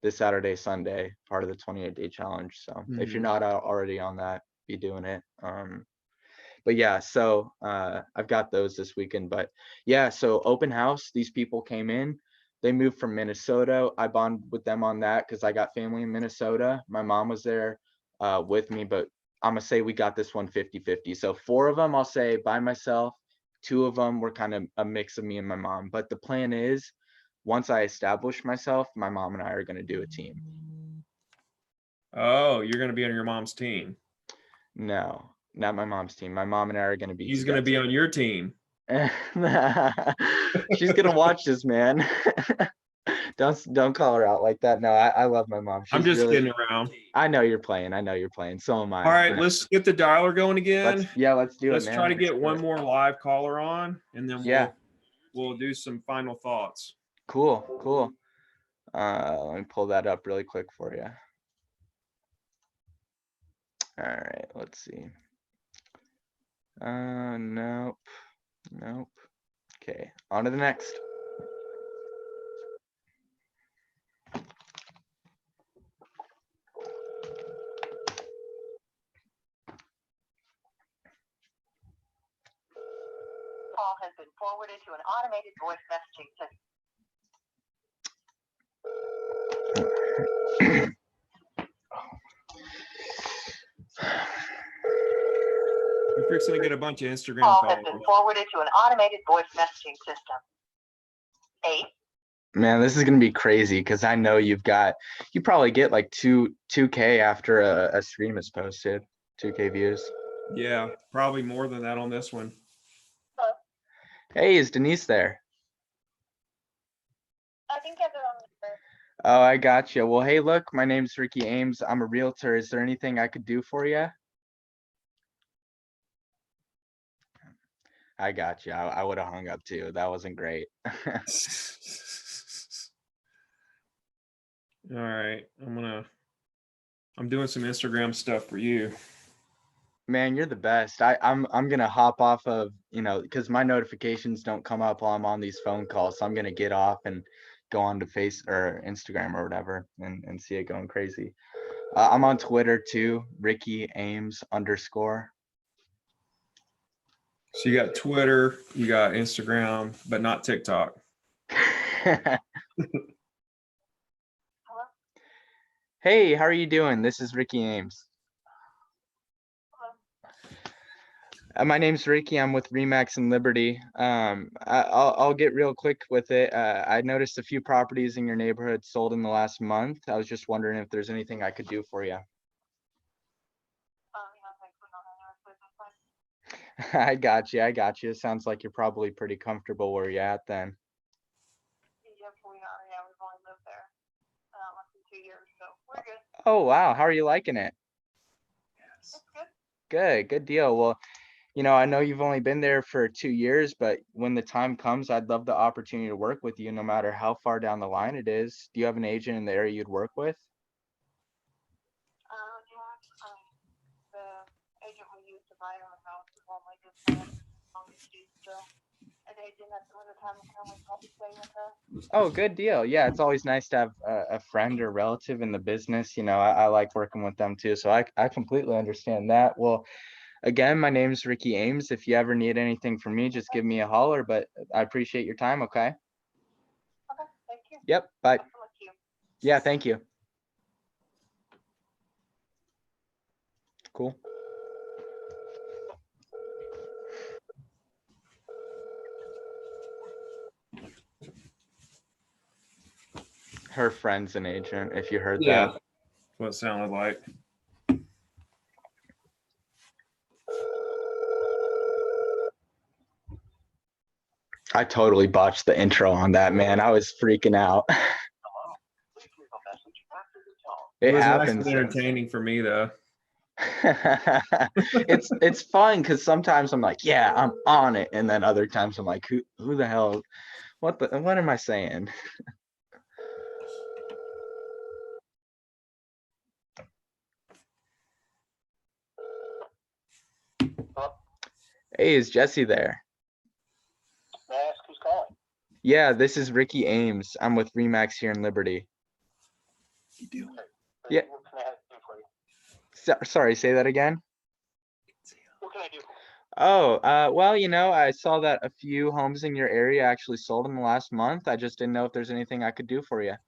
this Saturday, Sunday, part of the 28-day challenge. So if you're not already on that, be doing it. But yeah, so I've got those this weekend. But yeah, so open house, these people came in. They moved from Minnesota. I bonded with them on that because I got family in Minnesota. My mom was there with me, but I'm gonna say we got this one 50-50. So 4 of them, I'll say by myself. 2 of them were kind of a mix of me and my mom. But the plan is, once I establish myself, my mom and I are gonna do a team. Oh, you're going to be on your mom's team. No, not my mom's team. My mom and I are gonna be He's going to be on your team. She's gonna watch this, man. Don't call her out like that. No, I love my mom. I'm She's just really, kidding around. I know you're playing. I know you're playing. So am I. All right, let's get the dialer going again. Let's do it, Let's man. try to Let's get do one it. more live caller on, and then Yeah. we'll do some final thoughts. Cool. Let me pull that up really quick for you. All right, let's see. Nope. Okay, on to the next. Call has been forwarded to an automated voice messaging system. You're fixing to get a bunch of Instagram Call has been followers. forwarded to an automated voice messaging system. 8. Man, this is gonna be crazy because I know you probably get like 2K after a stream is posted. 2K views. Yeah, probably more than that on this one. Hey, is Denise there? I think everyone was there. Oh, I got you. Well, hey, look, my name's Ricky Ames. I'm a realtor. Is there anything I could do for you? I got you. I would have hung up too. That wasn't great. All right, I'm doing some Instagram stuff for you. Man, you're the best. I'm gonna hop off of, because my notifications don't come up while I'm on these phone calls. So I'm gonna get off and go on to Face or Instagram or whatever and see it going crazy. I'm on Twitter too, Ricky Ames _. So you got Twitter, you got Instagram, but not TikTok. Hey, how are you doing? This is Ricky Ames. My name's Ricky. I'm with Remax and Liberty. I'll get real quick with it. I noticed a few properties in your neighborhood sold in the last month. I was just wondering if there's anything I could do for you. I got you. It sounds like you're probably pretty comfortable where you're at then. Yep, we are. Yeah, we've only lived there less than 2 years, so we're good. Oh, wow. How are you liking it? It's good. Good deal. Well, I know you've only been there for 2 years, but when the time comes, I'd love the opportunity to work with you no matter how far down the line it is. Do you have an agent in the area you'd work with? Yeah, the agent we used to buy our house is only just so an agent at the time of time we probably stay with her. Oh, good deal. Yeah, it's always nice to have a friend or relative in the business. I like working with them too. So I completely understand that. Well, again, my name is Ricky Ames. If you ever need anything from me, just give me a holler, but I appreciate your time. Okay. Okay, thank you. Yep. Bye. Thank you. Yeah, thank you. Cool. Her friend's an agent, if you heard Yeah, that. that's what it sounded like. I totally botched the intro on that, man. I was freaking out. It It was nice happens. and entertaining for me though. It's fun because sometimes I'm like, yeah, I'm on it, and then other times I'm like, who the hell? What am I saying? Hey, is Jesse there? May I ask who's calling? Yeah, this is Ricky Ames. I'm with Remax here in Liberty. Yeah. What can I do for you? Sorry, say that again. What can I do? Oh, well, I saw that a few homes in your area actually sold in the last month. I just didn't know if there's anything I could do for you. I'm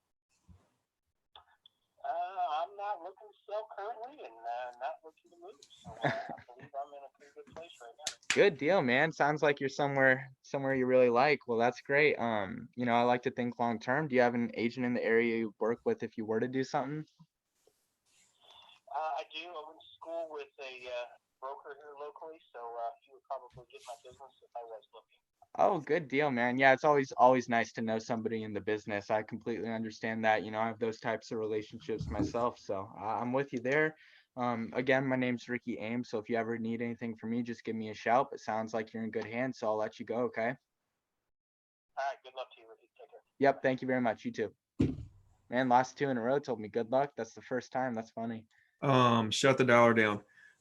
not looking to sell currently, and not looking to move. So I believe I'm in a pretty good place right now. Good deal, man. Sounds like you're somewhere you really like. Well, that's great. You know, I like to think long term. Do you have an agent in the area you work with if you were to do something? I do. I went to school with a broker here locally, so he would probably get my business if I was looking. Oh, good deal, man. Yeah, it's always nice to know somebody in the business. I completely understand that. You know, I have those types of relationships myself, so I'm with you there. Again, my name's Ricky Ames, so if you ever need anything from me, just give me a shout. But sounds like you're in good hands, so I'll let you go, okay? All right. Good luck to you, Ricky. Take care. Yep, thank you very much. You too. Man, last 2 in a row told me good luck. That's the first time. That's funny. Shut the dollar down.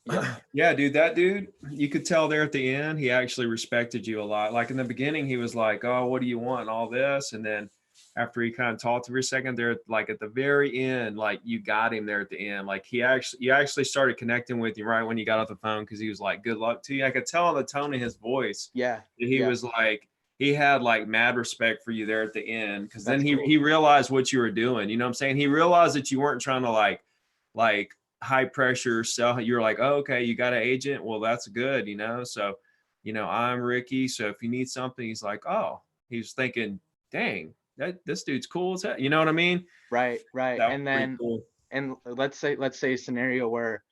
Yep. Yeah, dude, that dude, you could tell there at the end, he actually respected you a lot. Like in the beginning, he was like, "Oh, what do you want?" and all this. And then after he kind of talked for a second there, like at the very end, like you got him there at the end. Like you actually started connecting with you right when you got off the phone because he was like, "Good luck to you." I could tell on the tone of his voice Yeah. that he Yeah. was like, he had like mad respect for you there at the end. Because then That's cool. he realized what you were doing. You know what I'm saying? He realized that you weren't trying to like high pressure sell. You're like, oh, okay, you got an agent. Well, that's good, you know? So, you know, I'm Ricky. So if you need something, he's like, oh, he's thinking, dang, this dude's cool as hell. You know what I mean? Right. That was And pretty then, cool. and let's say a scenario where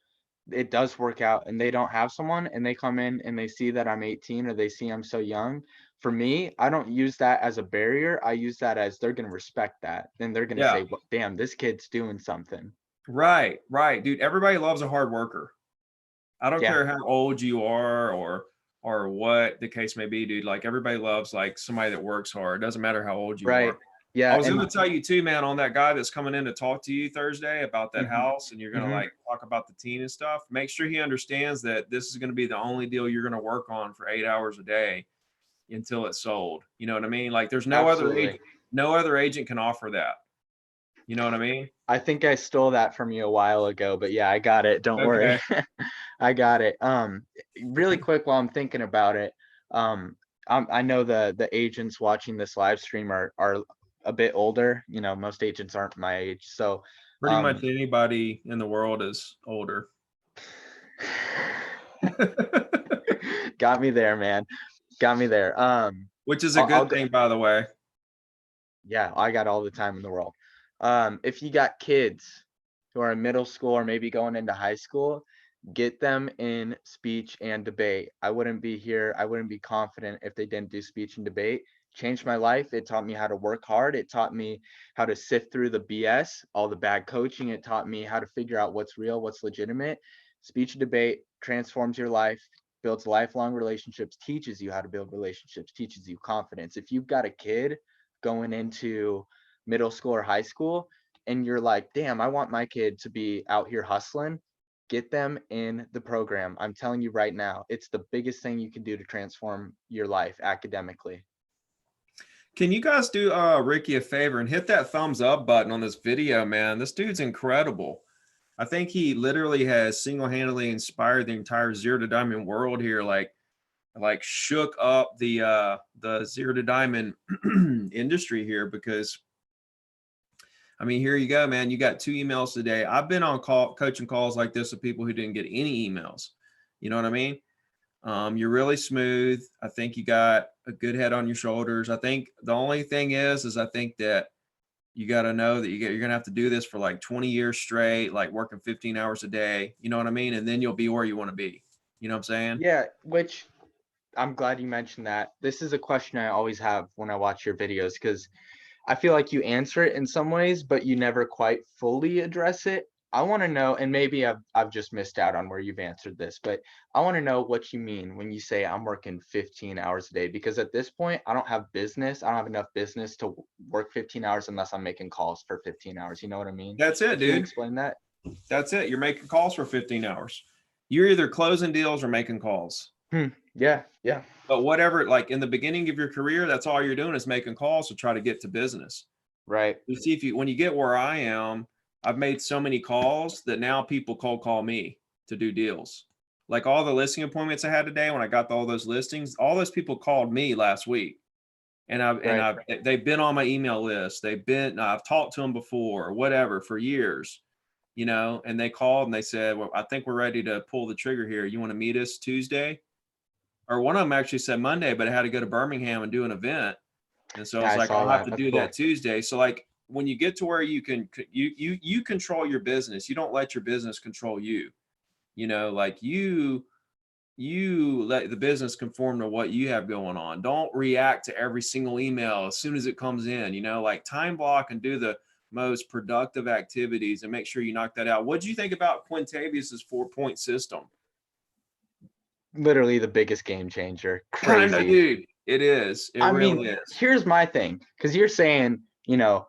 it does work out and they don't have someone and they come in and they see that I'm 18 or they see I'm so young. For me, I don't use that as a barrier. I use that as they're going to respect that. And they're going to Yeah. say, well, damn, this kid's doing something. Right. Dude, everybody loves a hard worker. I don't Yeah. care how old you are or what the case may be, dude. Like everybody loves like somebody that works hard. It doesn't matter how old you Right. are. Yeah. I was And going to tell you too, man, on that guy that's coming in to talk to you Thursday about that Mhm. house, and you're going to Mhm. like talk about the team and stuff. Make sure he understands that this is going to be the only deal you're going to work on for 8 hours a day until it's sold. You know what I mean? Like there's Absolutely. no other agent can offer that. You know what I mean? I think I stole that from you a while ago, but yeah, I got it. Don't worry. Okay. I got it. Really quick while I'm thinking about it, I know the agents watching this live stream are a bit older. You know, most agents aren't my age, so Pretty much anybody in the world is older. got me there, man. Got me there. Which is a I'll good go. thing, by the way. Yeah, I got all the time in the world. If you got kids who are in middle school or maybe going into high school, get them in speech and debate. I wouldn't be here. I wouldn't be confident if they didn't do speech and debate. Changed my life. It taught me how to work hard. It taught me how to sift through the BS, all the bad coaching. It taught me how to figure out what's real, what's legitimate. Speech and debate transforms your life, builds lifelong relationships, teaches you how to build relationships, teaches you confidence. If you've got a kid going into middle school or high school and you're like, damn, I want my kid to be out here hustling, get them in the program. I'm telling you right now, it's the biggest thing you can do to transform your life academically. Can you guys do Ricky a favor and hit that thumbs up button on this video, man? This dude's incredible. I think he literally has single-handedly inspired the entire zero to diamond world here. Like shook up the zero to diamond industry here, because I mean, here you go, man. You got 2 emails today. I've been on coaching calls like this with people who didn't get any emails. You know what I mean? You're really smooth. I think you got a good head on your shoulders. I think the only thing is I think that you got to know that you're going to have to do this for like 20 years straight, like working 15 hours a day. You know what I mean? And then you'll be where you want to be. You know what I'm saying? Yeah, which I'm glad you mentioned that. This is a question I always have when I watch your videos, because I feel like you answer it in some ways, but you never quite fully address it. I want to know, and maybe I've just missed out on where you've answered this, but I want to know what you mean when you say I'm working 15 hours a day, because at this point, I don't have business. I don't have enough business to work 15 hours unless I'm making calls for 15 hours. You know what I mean? That's it, Can you dude. explain that? That's it. You're making calls for 15 hours. You're either closing deals or making calls. Yeah. But whatever, like in the beginning of your career, that's all you're doing is making calls to try to get to business. Right. You see, when you get where I am, I've made so many calls that now people cold call me to do deals. Like all the listing appointments I had today, when I got all those listings, all those people called me last week, and they've been on my email list. I've talked to them before, whatever, for years. you know, and they called and they said, well, I think we're ready to pull the trigger here. You want to meet us Tuesday? Or one of them actually said Monday, but I had to go to Birmingham and do an event. And so I Yeah, was I like, saw I'll have that. to That's do cool. that Tuesday. So like when you get to where you can, you control your business. You don't let your business control you. You know, like you let the business conform to what you have going on. Don't react to every single email as soon as it comes in, you know, like time block and do the most productive activities and make sure you knock that out. What do you think about Quintavius's 4-point system? Literally the biggest game changer. I know, Crazy. dude. It is. It I really mean, is. here's my thing, because you're saying, you know,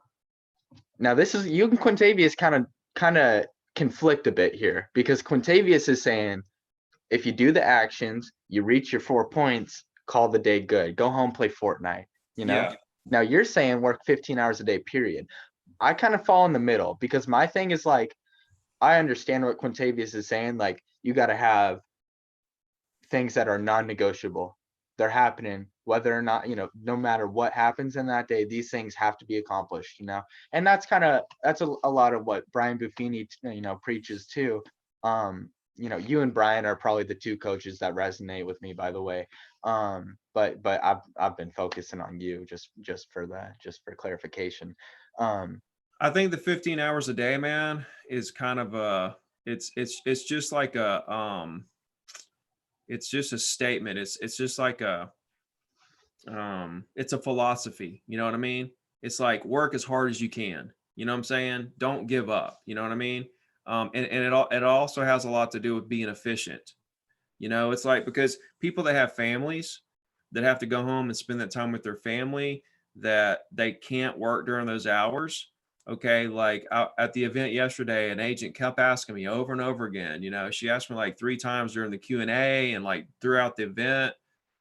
now this is you and Quintavious kind of conflict a bit here, because Quintavious is saying if you do the actions, you reach your 4 points, call the day good. Go home, play Fortnite, you know? Yeah. Now you're saying work 15 hours a day, period. I kind of fall in the middle, because my thing is like, I understand what Quintavious is saying. Like, you got to have things that are non-negotiable. They're happening, whether or not, you know, no matter what happens in that day, these things have to be accomplished, you know? And that's a lot of what Brian Buffini, you know, preaches too. You know, you and Brian are probably the two coaches that resonate with me, by the way. But I've been focusing on you just for clarification. I think the 15 hours a day, man, is kind of it's just like it's just a statement. It's just like it's a philosophy. You know what I mean? It's like work as hard as you can. You know what I'm saying? Don't give up. You know what I mean? And it also has a lot to do with being efficient. You know, it's like because people that have families that have to go home and spend that time with their family that they can't work during those hours. Okay, like at the event yesterday, an agent kept asking me over and over again. You know, she asked me like 3 times during the Q&A and like throughout the event.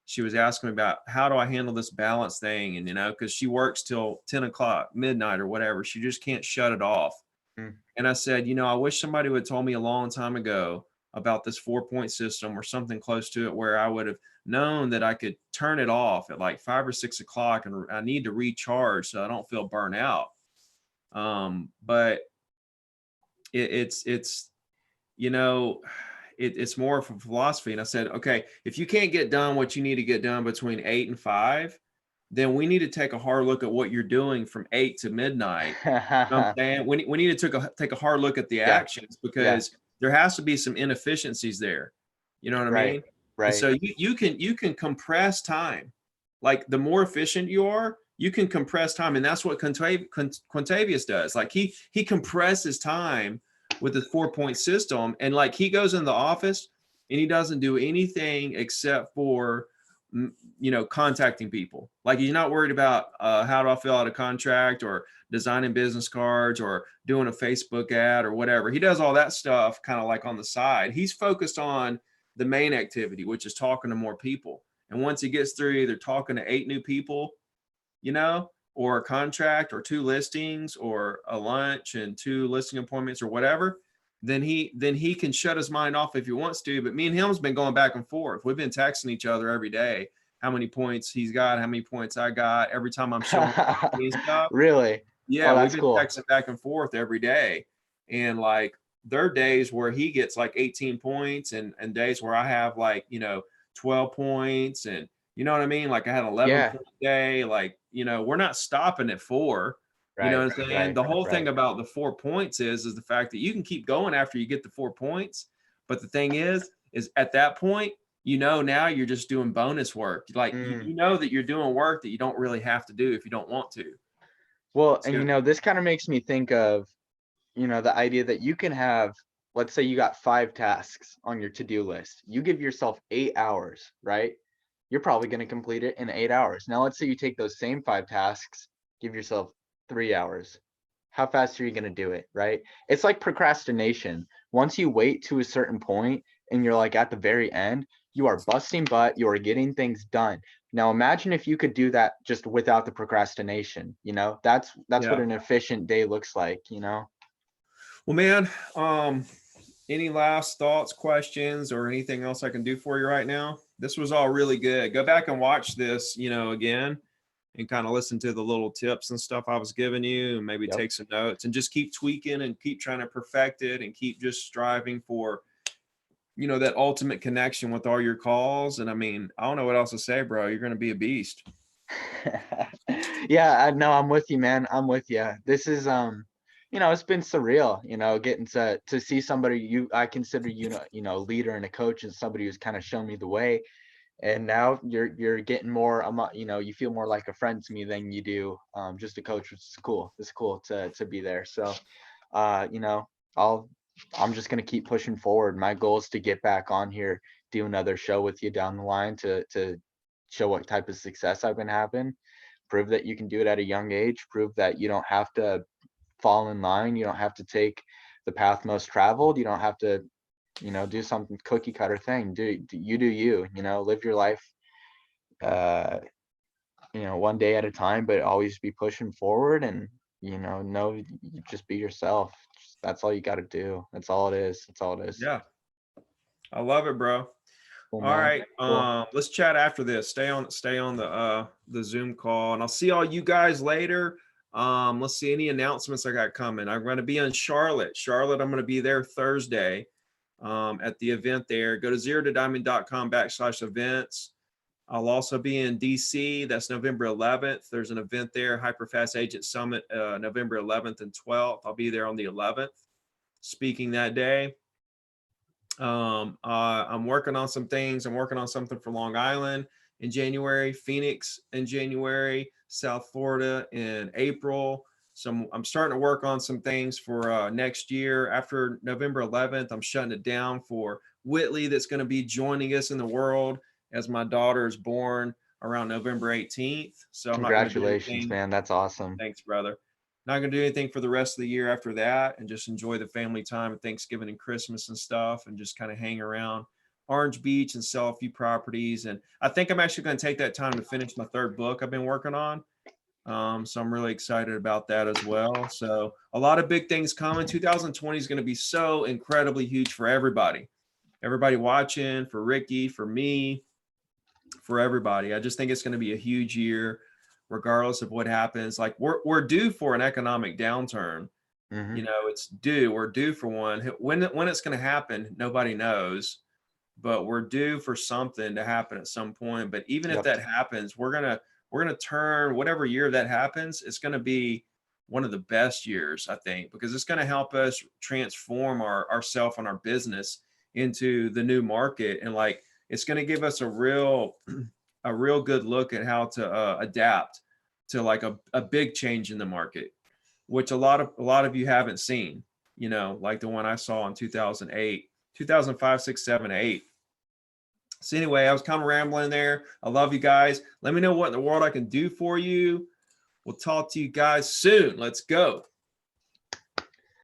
She was asking me about how do I handle this balance thing, and you know, because she works till 10 o'clock, midnight, or whatever. She just can't shut it off. Mm. And I said, you know, I wish somebody would have told me a long time ago about this 4-point system or something close to it where I would have known that I could turn it off at like 5 or 6 o'clock and I need to recharge so I don't feel burnt out. But it's you know, it's more of a philosophy. And I said, okay, if you can't get done what you need to get done between 8 and 5, then we need to take a hard look at what you're doing from 8 to midnight. You know what I'm saying? We need to take a hard look at the Yeah, actions yeah, because there has to be some inefficiencies there. You know what I right, mean? And right. so you can compress time. Like the more efficient you are, you can compress time, and that's what Quintavious does. Like he compresses time with his 4-point system, and like he goes in the office and he doesn't do anything except for you know, contacting people. Like he's not worried about how do I fill out a contract or designing business cards or doing a Facebook ad or whatever. He does all that stuff kind of like on the side. He's focused on the main activity, which is talking to more people. And once he gets through either talking to 8 new people, you know, or a contract or 2 listings or a lunch and 2 listing appointments or whatever, then he can shut his mind off if he wants to. But me and him's been going back and forth. We've been texting each other every day. How many points he's got, how many points I got. Every time I'm showing stuff. Really? Yeah, Oh, we've that's been cool. texting back and forth every day. And like there are days where he gets like 18 points and days where I have like, you know, 12 points and you know what I mean? Like I had an 11 Yeah, point day. Like, you know, we're not stopping at 4. You know right, what I'm saying? right, The whole thing right. about the 4 points is the fact that you can keep going after you get the 4 points. But the thing is at that point, you know, now you're just doing bonus work. Like Mm. you know that you're doing work that you don't really have to do if you don't want to. Well, and So you know, this kind of makes me think of, you know, the idea that you can have, let's say you got 5 tasks on your to-do list. You give yourself 8 hours, right? You're probably going to complete it in 8 hours. Now, let's say you take those same 5 tasks, give yourself 3 hours. How fast are you going to do it, right? It's like procrastination. Once you wait to a certain point and you're like at the very end, you are busting butt, you are getting things done. Now imagine if you could do that just without the procrastination, you know? That's what yeah. an efficient day looks like, you know? Well, man, any last thoughts, questions, or anything else I can do for you right now? This was all really good. Go back and watch this, you know, again, and kind of listen to the little tips and stuff I was giving you, and maybe Yep. take some notes and just keep tweaking and keep trying to perfect it and keep just striving for, you know, that ultimate connection with all your calls. And I mean, I don't know what else to say, bro. You're going to be a beast. Yeah, no, I'm with you, man. I'm with you. This is you know, it's been surreal, you know, getting to see somebody I consider you know, leader and a coach, and somebody who's kind of shown me the way. And now you're getting more, you know, you feel more like a friend to me than you do just a coach, which is cool. It's cool to be there. So you know, I'm just gonna keep pushing forward. My goal is to get back on here, do another show with you down the line to show what type of success I've been having, prove that you can do it at a young age, prove that you don't have to fall in line, you don't have to take the path most traveled, you don't have to, you know, do something cookie cutter thing. Do you, you know, live your life you know, one day at a time, but always be pushing forward, and you know, you just be yourself. That's all you got to do. That's all it is. That's all it is. Yeah. I love it, bro. Cool, All man. right. Cool. Let's chat after this. Stay on the Zoom call, and I'll see all you guys later. Let's see any announcements I got coming. I'm going to be in Charlotte. I'm going to be there Thursday at the event there. Go to zerododiamond.com/events. I'll also be in DC. That's November 11th. There's an event there, Hyperfast Agent Summit, November 11th and 12th. I'll be there on the 11th, speaking that day. I'm working on some things. I'm working on something for Long Island in January, Phoenix in January, South Florida in April. So I'm starting to work on some things for next year. After November 11th, I'm shutting it down for Whitley, that's going to be joining us in the world, as my daughter is born around November 18th. So I'm not going to do Congratulations, anything. man. That's awesome. Thanks, brother. Not going to do anything for the rest of the year after that, and just enjoy the family time and Thanksgiving and Christmas and stuff, and just kind of hang around Orange Beach and sell a few properties. And I think I'm actually going to take that time to finish my third book I've been working on. So I'm really excited about that as well. So a lot of big things coming. 2020 is going to be so incredibly huge for everybody watching, for Ricky, for me, for everybody. I just think it's going to be a huge year, regardless of what happens. Like we're due for an economic downturn. Mhm. You know, we're due for one. When it's going to happen, nobody knows, but we're due for something to happen at some point. But even if Yep. that happens, we're going to turn whatever year that happens. It's going to be one of the best years, I think, because it's going to help us transform ourself and our business into the new market. And like, it's going to give us a real good look at how to adapt to like a big change in the market, which a lot of you haven't seen, you know, like the one I saw in 2008, 2005, 6, 7, 8. So anyway, I was kind of rambling there. I love you guys. Let me know what in the world I can do for you. We'll talk to you guys soon. Let's go.